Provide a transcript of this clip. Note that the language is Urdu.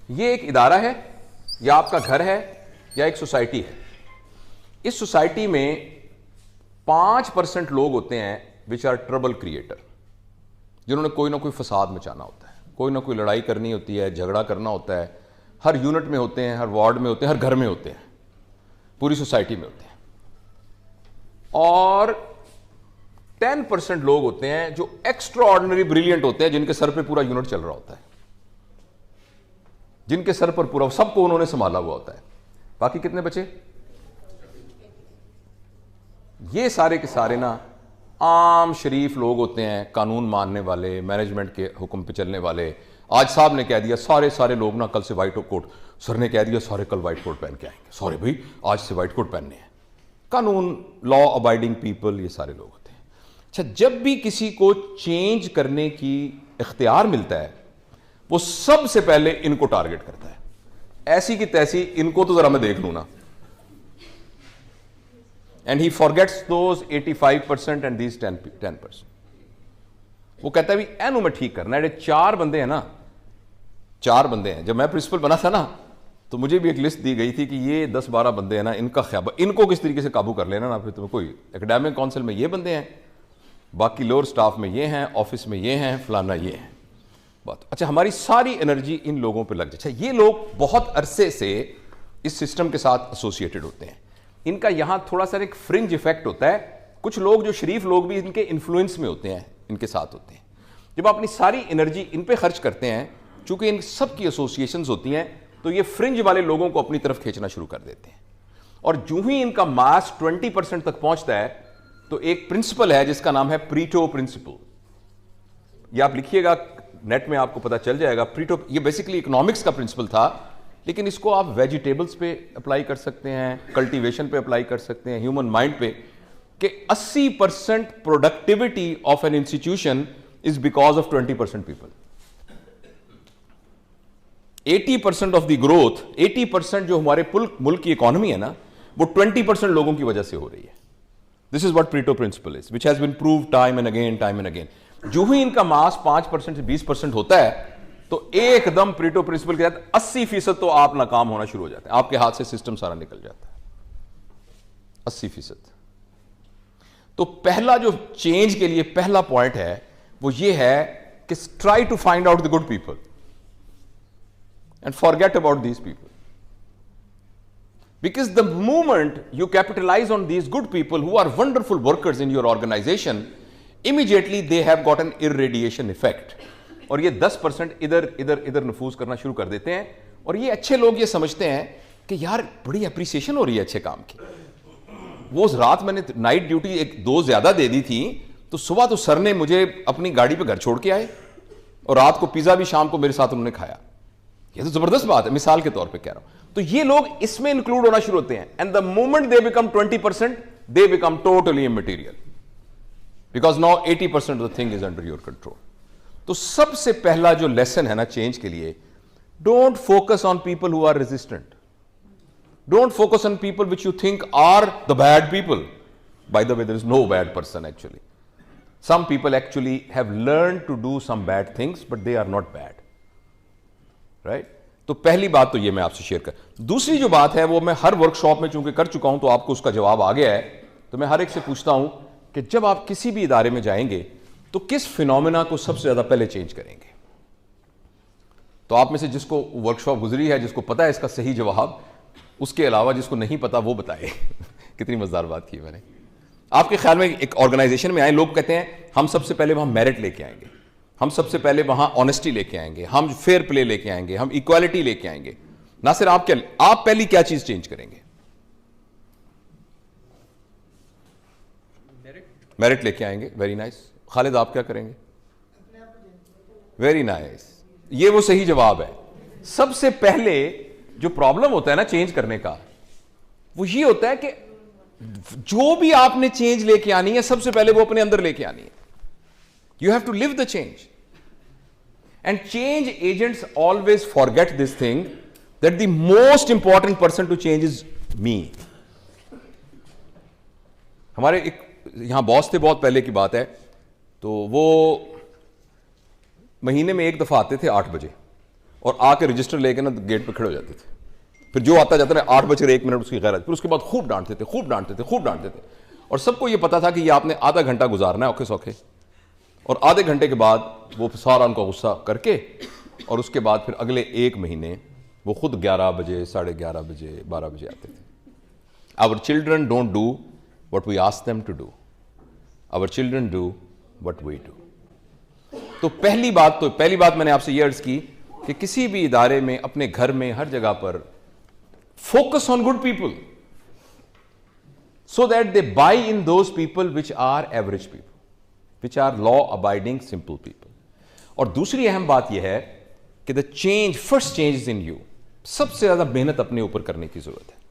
یہ ایک ادارہ ہے یا آپ کا گھر ہے یا ایک سوسائٹی ہے. اس سوسائٹی میں 5% لوگ ہوتے ہیں وچ آر ٹربل کریٹر, جنہوں نے کوئی نہ کوئی فساد مچانا ہوتا ہے, کوئی نہ کوئی لڑائی کرنی ہوتی ہے, جھگڑا کرنا ہوتا ہے. ہر یونٹ میں ہوتے ہیں, ہر وارڈ میں ہوتے ہیں, ہر گھر میں ہوتے ہیں, پوری سوسائٹی میں ہوتے ہیں. اور 10% لوگ ہوتے ہیں جو ایکسٹرا آرڈنری بریلینٹ ہوتے ہیں, جن کے سر پہ پورا یونٹ چل رہا ہوتا ہے, جن کے سر پر پورا سب کو انہوں نے سنبھالا ہوا ہوتا ہے. باقی کتنے بچے؟ یہ سارے کے سارے نا عام شریف لوگ ہوتے ہیں, قانون ماننے والے, مینجمنٹ کے حکم پہ چلنے والے. آج صاحب نے کہہ دیا سارے لوگ نا کل سے وائٹ کوٹ, سر نے کہہ دیا سارے کل وائٹ کوٹ پہن کے آئیں گے, سارے بھائی آج سے وائٹ کوٹ پہننے ہیں. قانون, لا ابائڈنگ پیپل, یہ سارے لوگ ہوتے ہیں. اچھا, جب بھی کسی کو چینج کرنے کی اختیار ملتا ہے وہ سب سے پہلے ان کو ٹارگٹ کرتا ہے. ایسی کی تیسی ان کو تو ذرا میں دیکھ لوں نا. And he forgets those 85% and these 10%. وہ کہتا ہے بھی اینو میں ٹھیک کرنا ہے. 4 بندے ہیں نا, 4 بندے ہیں. جب میں پرنسپل بنا تھا نا تو مجھے بھی ایک لسٹ دی گئی تھی کہ یہ 10-12 بندے ہیں نا, ان کا خیال, ان کو کس طریقے سے قابو کر لینا نا. پھر تمہیں کوئی اکیڈیمک کونسل میں یہ بندے ہیں, باقی لوور سٹاف میں یہ ہیں, آفس میں یہ ہیں, فلانا یہ ہیں. بات اچھا, ہماری ساری انرجی ان لوگوں پہ لگ جائے. اچھا, یہ لوگ بہت عرصے سے اس سسٹم کے ساتھ ایسوسیٹڈ ہوتے ہیں. ان کا یہاں تھوڑا سا ایک فرنج ایفیکٹ ہوتا ہے. کچھ لوگ جو شریف لوگ بھی ان کے انفلوئنس میں ہوتے ہیں, ان کے ساتھ ہوتے ہیں. جب آپ اپنی ساری انرجی ان پہ خرچ کرتے ہیں, چونکہ ان سب کی ایسوسیشنز ہوتی ہیں, تو یہ فرنج والے لوگوں کو اپنی طرف کھینچنا شروع کر دیتے ہیں. اور جو ہی ان کا ماس 20% تک پہنچتا ہے تو ایک پرنسپل ہے جس کا نام ہے پریٹو پرنسپل. یہ آپ لکھیے گا نیٹ میں, آپ کو پتا چل جائے گا. پریٹو یہ بیسیکلی اکنامکس کا پرنسپل تھا, لیکن اس کو آپ ویجیٹیبلز پہ اپلائی کر سکتے ہیں, کلٹیویشن پہ اپلائی کر سکتے ہیں, ہیومن مائنڈ پہ, کہ 80% productivity of an institution is because of 20% people. 80% of the growth, 80% جو ہمارے ملک کی اکانومی ہے نا, وہ 20% لوگوں کی وجہ سے ہو رہی ہے. This is what Pareto principle is, which has been proved time and again. جو ہی ان کا ماس 5% سے 20% ہوتا ہے تو ایک دم پریٹو پرنسپل کے تحت 80% تو آپ ناکام ہونا شروع ہو جاتے ہیں, آپ کے ہاتھ سے سسٹم سارا نکل جاتا ہے. 80%. تو پہلا جو چینج کے لیے پہلا پوائنٹ ہے وہ یہ ہے کہ try to find out the good people and forget about these people. Because the moment you capitalize on these good people who are wonderful workers in your organization, immediately they have got an irradiation effect. اور یہ 10% ادھر نفوذ کرنا شروع کر دیتے ہیں. اور یہ اچھے لوگ یہ سمجھتے ہیں کہ یار بڑی اپریسیشن ہو رہی ہے اچھے کام کی. وہ رات میں نے نائٹ ڈیوٹی 2 زیادہ دے دی تھی, تو صبح تو سر نے مجھے اپنی گاڑی پہ گھر چھوڑ کے آئے, اور رات کو پیزا بھی شام کو میرے ساتھ انہوں نے کھایا. یہ تو زبردست بات ہے, مثال کے طور پہ کہہ رہا ہوں. تو یہ لوگ اس میں انکلوڈ ہونا شروع ہوتے ہیں. And the moment they become 20%, they become totally immaterial, because now 80% of the thing is under your control. تو سب سے پہلا جو لیسن ہے نا چینج کے لیے, don't focus on people who are resistant. Don't focus on people which you think are the bad people. By the way there is no bad person actually. Some people actually have learned to do some bad things, but they are not bad. Right? تو پہلی بات تو یہ میں آپ سے شیئر کر. دوسری جو بات ہے وہ میں ہر ورک شاپ میں چونکہ کر چکا ہوں تو آپ کو اس کا جواب آ گیا ہے, تو میں ہر ایک سے پوچھتا ہوں کہ جب آپ کسی بھی ادارے میں جائیں گے تو کس فینومینا کو سب سے زیادہ پہلے چینج کریں گے؟ تو آپ میں سے جس کو ورک شاپ گزری ہے, جس کو پتا ہے اس کا صحیح جواب, اس کے علاوہ جس کو نہیں پتا وہ بتائے. کتنی مزدار بات کی میں نے. آپ کے خیال میں ایک آرگنائزیشن میں آئے, لوگ کہتے ہیں ہم سب سے پہلے وہاں میرٹ لے کے آئیں گے, ہم سب سے پہلے وہاں آنیسٹی لے کے آئیں گے, ہم فیئر پلے لے کے آئیں گے, ہم ایکوالٹی لے کے آئیں گے. ناصر آپ پہلی کیا چیز چینج کریں گے؟ میرٹ لے کے آئیں گے. Very nice. خالد آپ کیا کریں گے؟ Very nice. یہ وہ صحیح جواب ہے. سب سے پہلے جو پرابلم ہوتا ہے نا چینج کرنے کا, وہ یہ ہوتا ہے کہ جو بھی آپ نے چینج لے کے آنی ہے سب سے پہلے وہ اپنے اندر لے کے آنی ہے. You have to live the change. And change agents always forget this thing, that the most important person to change is me. ہمارے ایک یہاں باس تھے, بہت پہلے کی بات ہے, تو وہ مہینے میں ایک دفعہ آتے تھے 8 بجے. اور آ کے رجسٹر لے کے نا گیٹ پہ کھڑے ہو جاتے تھے. پھر جو آتا جاتا نا 8:01 اس کی غیرت. پھر اس کے بعد خوب ڈانٹتے تھے, خوب ڈانٹتے تھے, خوب ڈانٹتے تھے. اور سب کو یہ پتا تھا کہ یہ آپ نے آدھا گھنٹہ گزارنا ہے اوکھے سوکھے, اور آدھے گھنٹے کے بعد وہ سارا ان کا غصہ کر کے, اور اس کے بعد پھر اگلے 1 مہینے وہ خود 11 بجے, 11:30 بجے, 12 بجے آتے تھے. Our children don't do what we ask them to do. Our children do what we do. تو پہلی بات میں نے آپ سے یہ عرض کی کہ کسی بھی ادارے میں, اپنے گھر میں, ہر جگہ پر focus on good people so that they buy in those people which are average people, which are law abiding simple people. اور دوسری اہم بات یہ ہے کہ the change, first change is in you. سب سے زیادہ محنت اپنے اوپر کرنے کی ضرورت ہے.